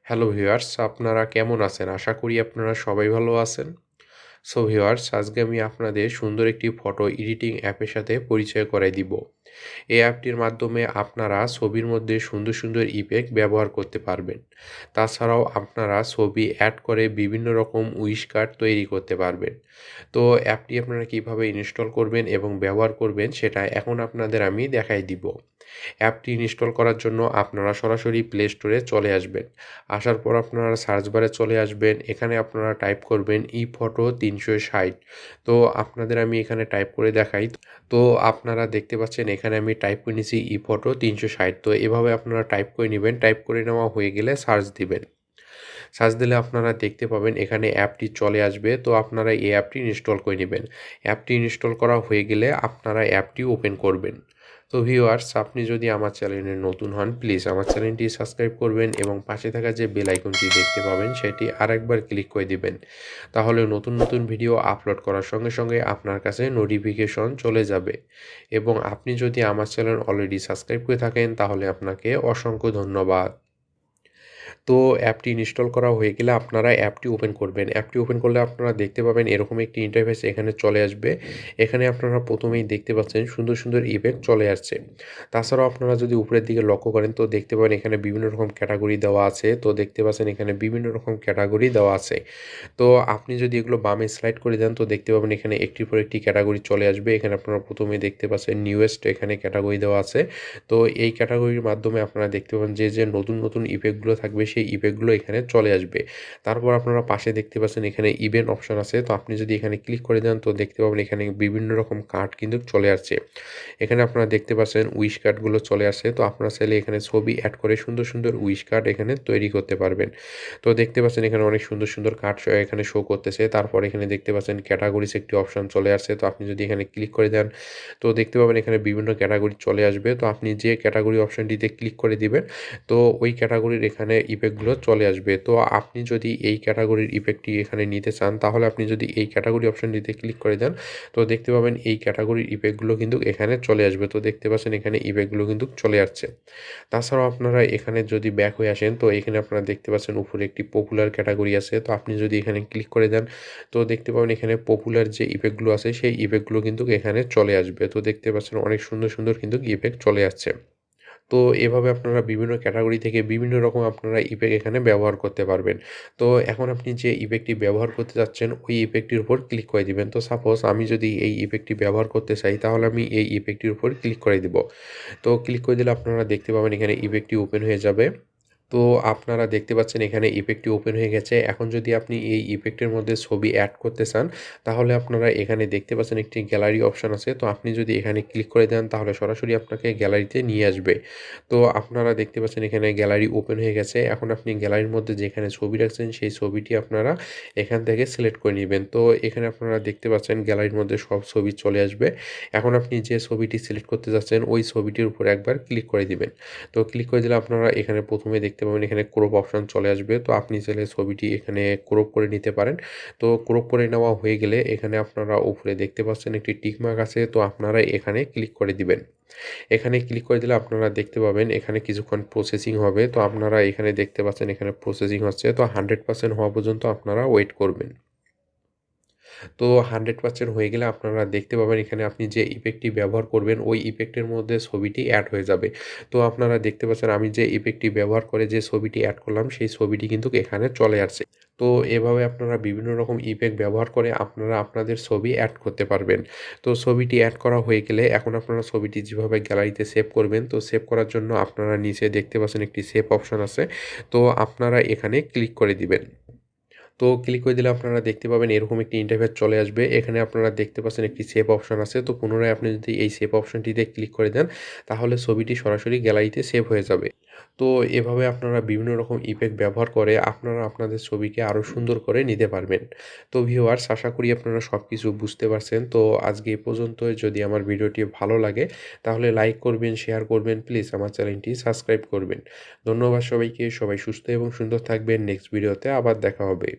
Hello viewers, আপনারা কেমন আছেন? আশা করি আপনারা সবাই ভালো আছেন। সো ভিউয়ার্স, আজকে আমি আপনাদের সুন্দর একটি ফটো এডিটিং অ্যাপের সাথে পরিচয় করাই দিব। এই অ্যাপটির মাধ্যমে আপনারা ছবির মধ্যে সুন্দর সুন্দর ইফেক্ট ব্যবহার করতে পারবেন। তাছাড়াও আপনারা ছবি অ্যাড করে বিভিন্ন রকম উইশ কার্ড তৈরি করতে পারবেন। তো অ্যাপটি আপনারা কিভাবে ইনস্টল করবেন এবং ব্যবহার করবেন সেটা এখন আপনাদের আমি দেখাই দিব। অ্যাপটি ইনস্টল করার জন্য আপনারা সরাসরি প্লে স্টোরে চলে আসবেন। আসার পর আপনারা সার্চ বারে চলে আসবেন। এখানে আপনারা টাইপ করবেন ইফটো ৩৬০। তো আপনাদের আমি এখানে টাইপ করে দেখাই। তো আপনারা দেখতে পাচ্ছেন এখানে আমি টাইপ করে নিয়েছি ইফটো ৩৬০। তো এভাবে আপনারা টাইপ করে নেবেন। টাইপ করে নেওয়া হয়ে গেলে সার্চ দিবেন। সার্চ দিলে আপনারা দেখতে পাবেন এখানে অ্যাপটি চলে আসবে। তো আপনারা এই অ্যাপটি ইনস্টল করে নেবেন। অ্যাপটি ইনস্টল করা হয়ে গেলে আপনারা অ্যাপটি ওপেন করবেন। তো ভিউয়ার্স, আপনি যদি আমার চ্যানেলে নতুন হন, প্লিজ আমার চ্যানেলটি সাবস্ক্রাইব করবেন এবং পাশে থাকা যে বেল আইকনটি দেখতে পাবেন সেটি আরেকবার ক্লিক করে দিবেন। তাহলে নতুন নতুন ভিডিও আপলোড করার সঙ্গে সঙ্গে আপনার কাছে নোটিফিকেশন চলে যাবে। এবং আপনি যদি আমার চ্যানেল অলরেডি সাবস্ক্রাইব করে থাকেন তাহলে আপনাকে অসংখ্য ধন্যবাদ। তো অ্যাপটি ইনস্টল করা হয়ে গেলে আপনারা অ্যাপটি ওপেন করবেন। অ্যাপটি ওপেন করলে আপনারা দেখতে পাবেন এরকম একটি ইন্টারফেস এখানে চলে আসবে। এখানে আপনারা প্রথমেই দেখতে পাচ্ছেন সুন্দর সুন্দর ইফেক্ট চলে আসছে। তাছাড়াও আপনারা যদি উপরের দিকে লক্ষ্য করেন তো দেখতে পাবেন এখানে বিভিন্ন রকম ক্যাটাগরি দেওয়া আছে। তো দেখতে পাচ্ছেন এখানে বিভিন্ন রকম ক্যাটাগরি দেওয়া আছে। তো আপনি যদি এগুলো বামে স্লাইড করে দেন তো দেখতে পাবেন এখানে একটির পর একটি ক্যাটাগরি চলে আসবে। এখানে আপনারা প্রথমেই দেখতে পাচ্ছেন নিউয়েস্ট এখানে ক্যাটাগরি দেওয়া আছে। তো এই ক্যাটাগরির মাধ্যমে আপনারা দেখতে পাবেন যে নতুন নতুন ইফেক্টগুলো থাকবে সেই ইফেক্টগুলো এখানে চলে আসবে। তারপর আপনারা পাশে দেখতে পাচ্ছেন এখানে ইভেন্ট অপশন আছে। তো আপনি যদি এখানে ক্লিক করে দেন তো দেখতে পাবেন এখানে বিভিন্ন রকম কার্ড কিন্তু চলে আসছে। এখানে আপনারা দেখতে পাচ্ছেন উইশ কার্ডগুলো চলে আসছে। তো আপনারা চাইলে এখানে ছবি অ্যাড করে সুন্দর সুন্দর উইশ কার্ড এখানে তৈরি করতে পারবেন। তো দেখতে পাচ্ছেন এখানে অনেক সুন্দর সুন্দর কার্ড এখানে শো করতেছে। তারপর এখানে দেখতে পাচ্ছেন ক্যাটাগরিজ একটি অপশন চলে আসছে। তো আপনি যদি এখানে ক্লিক করে দেন তো দেখতে পাবেন এখানে বিভিন্ন ক্যাটাগরি চলে আসবে। তো আপনি যে ক্যাটাগরি অপশনটিতে ক্লিক করে দিবেন তো ওই ক্যাটাগরির এখানে ইফেক্টগুলো চলে আসবে। তো আপনি যদি এই ক্যাটাগরির ইফেক্টটি এখানে নিতে চান তাহলে আপনি যদি এই ক্যাটাগরি অপশনটিতে ক্লিক করে দেন তো দেখতে পাবেন এই ক্যাটাগরির ইফেক্টগুলো কিন্তু এখানে চলে আসবে। তো দেখতে পাচ্ছেন এখানে ইফেক্টগুলো কিন্তু চলে আসছে। তাছাড়াও আপনারা এখানে যদি ব্যাক হয়ে আসেন তো এখানে আপনারা দেখতে পাচ্ছেন উপরে একটি পপুলার ক্যাটাগরি আছে। তো আপনি যদি এখানে ক্লিক করে দেন তো দেখতে পাবেন এখানে পপুলার যে ইফেক্টগুলো আছে সেই ইফেক্টগুলো কিন্তু এখানে চলে আসবে। তো দেখতে পাচ্ছেন অনেক সুন্দর সুন্দর কিন্তু ইফেক্ট চলে আসছে। তো এভাবে আপনারা বিভিন্ন ক্যাটাগরি থেকে বিভিন্ন রকম আপনারা ইফেক্ট এখানে ব্যবহার করতে পারবেন। তো এখন আপনি যে ইফেক্টটি ব্যবহার করতে যাচ্ছেন ওই ইফেক্টটির উপর ক্লিক করে দিবেন। তো সাপোজ আমি যদি এই ইফেক্টটি ব্যবহার করতে চাই তাহলে আমি এই ইফেক্টটির উপর ক্লিক করে দিব। তো ক্লিক করে দিলে আপনারা দেখতে পাবেন এখানে ইফেক্টটি ওপেন হয়ে যাবে। তো আপনারা দেখতে পাচ্ছেন এখানে ইফেক্টটি ওপেন হয়ে গেছে। এখন যদি আপনি এই ইফেক্টের মধ্যে ছবি অ্যাড করতে চান, তাহলে আপনারা এখানে দেখতে পাচ্ছেন একটি গ্যালারি অপশন আছে। তো আপনি যদি এখানে ক্লিক করে দেন তাহলে সরাসরি আপনাকে গ্যালারিতে নিয়ে আসবে। তো আপনারা দেখতে পাচ্ছেন এখানে গ্যালারি ওপেন হয়ে গেছে। এখন আপনি গ্যালারির মধ্যে যেখানে ছবি রাখছেন সেই ছবিটি আপনারা এখান থেকে সিলেক্ট করে নিবেন। তো এখানে আপনারা দেখতে পাচ্ছেন গ্যালারির মধ্যে সব ছবি চলে আসবে। এখন আপনি যে ছবিটি সিলেক্ট করতে যাচ্ছেন ওই ছবিটির উপর একবার ক্লিক করে দিবেন। তো ক্লিক করে দিলে আপনারা এখানে প্রথমে দেখতে পাবেন এখানে ক্রপ অপশন চলে আসবে। তো আপনি চাইলে ছবিটি এখানে ক্রপ করে নিতে পারেন। তো ক্রপ করে নেওয়া হয়ে গেলে এখানে আপনারা উপরে দেখতে পাচ্ছেন একটি টিক মার্ক আছে। তো আপনারা এখানে ক্লিক করে দিবেন। এখানে ক্লিক করে দিলে আপনারা দেখতে পাবেন এখানে কিছুক্ষণ প্রসেসিং হবে। তো আপনারা এখানে দেখতে পাচ্ছেন এখানে প্রসেসিং হচ্ছে। তো 100% হওয়া পর্যন্ত আপনারা ওয়েট করবেন। তো 100% হয়ে গেলে আপনারা দেখতে পাবেন এখানে আপনি যে ইফেক্টটি ব্যবহার করবেন ওই ইফেক্টের মধ্যে ছবিটি অ্যাড হয়ে যাবে। তো আপনারা দেখতে পাচ্ছেন আমি যে ইফেক্টটি ব্যবহার করে যে ছবিটি অ্যাড করলাম সেই ছবিটি কিন্তু এখানে চলে আসছে। তো এভাবে আপনারা বিভিন্ন রকম ইফেক্ট ব্যবহার করে আপনারা আপনাদের ছবি অ্যাড করতে পারবেন। তো ছবিটি অ্যাড করা হয়ে গেলে এখন আপনারা ছবিটি যেভাবে গ্যালারিতে সেভ করবেন তো সেভ করার জন্য আপনারা নিচে দেখতে পাচ্ছেন একটি সেভ অপশন আছে। তো আপনারা এখানে ক্লিক করে দিবেন। তো ক্লিক করে দিলে আপনারা দেখতে পাবেন এরকম একটি ইন্টারফেস চলে আসবে। এখানে আপনারা দেখতে পাচ্ছেন একটি সেভ অপশন আছে। তো পুনরায় আপনি যদি এই সেভ অপশনটিতে ক্লিক করে দেন তাহলে ছবিটি সরাসরি গ্যালারিতে সেভ হয়ে যাবে। তো এভাবে আপনারা বিভিন্ন রকম ইফেক্ট ব্যবহার করে আপনারা আপনাদের ছবিকে আরও সুন্দর করে নিতে পারবেন। তো ভিউয়ার্স, আশা করি আপনারা সব কিছু বুঝতে পারছেন। তো আজকে এ পর্যন্তই। যদি আমার ভিডিওটি ভালো লাগে তাহলে লাইক করবেন, শেয়ার করবেন। প্লিজ আমার চ্যানেলটি সাবস্ক্রাইব করবেন। ধন্যবাদ সবাইকে। সবাই সুস্থ এবং সুন্দর থাকবেন। নেক্সট ভিডিওতে আবার দেখা হবে।